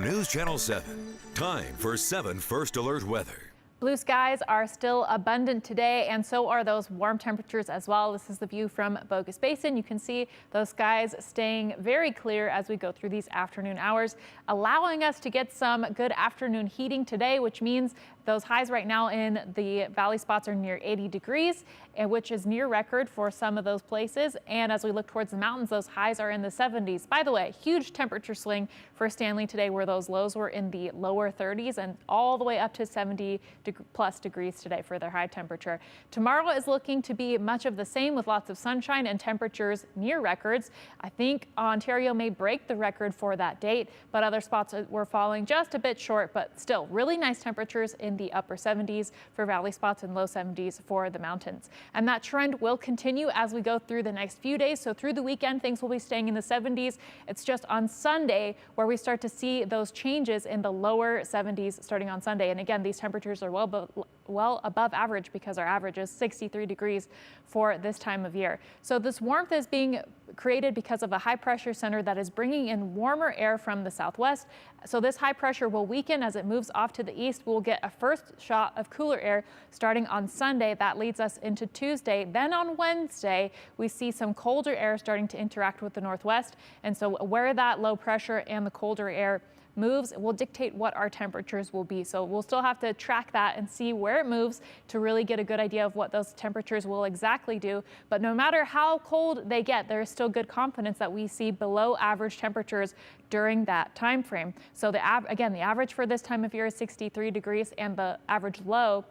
News Channel 7. Time for 7 First Alert weather. Blue skies are still abundant today, and so are those warm temperatures as well. This is the view from Bogus Basin. You can see those skies staying very clear as we go through these afternoon hours, allowing us to get some good afternoon heating today, which means those highs right now in the valley spots are near 80 degrees, which is near record for some of those places. And as we look towards the mountains, those highs are in the 70s. By the way, huge temperature swing for Stanley today, where those lows were in the lower 30s and all the way up to 70 plus degrees today for their high temperature. Tomorrow is looking to be much of the same, with lots of sunshine and temperatures near records. I think Ontario may break the record for that date, but other spots were falling just a bit short, but still really nice temperatures in the upper 70s for valley spots and low 70s for the mountains. And that trend will continue as we go through the next few days. So through the weekend, things will be staying in the 70s. It's just on Sunday where we start to see those changes in the lower 70s starting on Sunday. And again, these temperatures are well above average, because our average is 63 degrees for this time of year. So this warmth is being created because of a high pressure center that is bringing in warmer air from the southwest. So this high pressure will weaken as it moves off to the east. We'll get a first shot of cooler air starting on Sunday. That leads us into Tuesday. Then on Wednesday, we see some colder air starting to interact with the northwest. And so where that low pressure and the colder air moves, it will dictate what our temperatures will be. So we'll still have to track that and see where it moves to really get a good idea of what those temperatures will exactly do. But no matter how cold they get, there is still good confidence that we see below average temperatures during that time frame. So the average for this time of year is 63 degrees, and the average low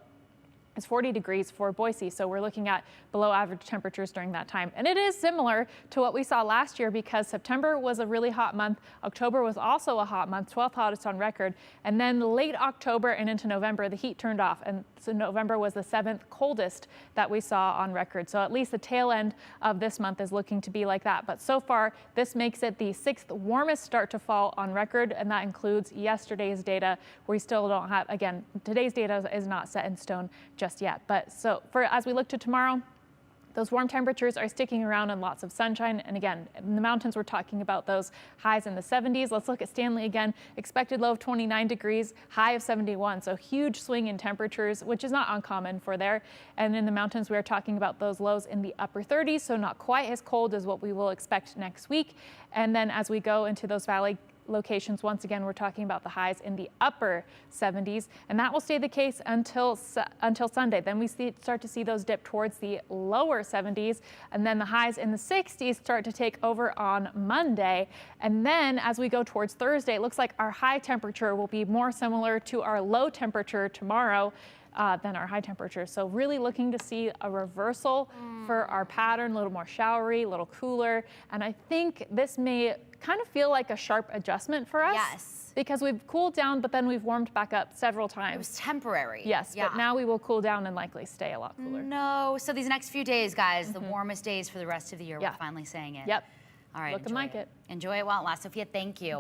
is 40 degrees for Boise. So we're looking at below average temperatures during that time. And it is similar to what we saw last year, because September was a really hot month. October was also a hot month, 12th hottest on record. And then late October and into November, the heat turned off. And so November was the 7th coldest that we saw on record. So at least the tail end of this month is looking to be like that. But so far, this makes it the 6th warmest start to fall on record. And that includes yesterday's data. We still don't have, again, today's data is not set in stone just yet. But so as we look to tomorrow, those warm temperatures are sticking around and lots of sunshine. And again, in the mountains, we're talking about those highs in the 70s. Let's look at Stanley again. Expected low of 29 degrees, high of 71. So huge swing in temperatures, which is not uncommon for there. And in the mountains, we are talking about those lows in the upper 30s. So not quite as cold as what we will expect next week. And then as we go into those valley locations, once again, we're talking about the highs in the upper 70s, and that will stay the case until Sunday. Then we start to see those dip towards the lower 70s, and then the highs in the 60s start to take over on Monday. And then as we go towards Thursday, it looks like our high temperature will be more similar to our low temperature tomorrow than our high temperature. So really looking to see a reversal for our pattern, a little more showery, a little cooler. And I think this may kind of feel like a sharp adjustment for us. Yes. Because we've cooled down, but then we've warmed back up several times. It was temporary. Yes, yeah. But now we will cool down and likely stay a lot cooler. No, so these next few days, guys, the warmest days for the rest of the year, we're finally saying it. Yep. All right, looking like it. Enjoy it while it lasts. Sophia, thank you.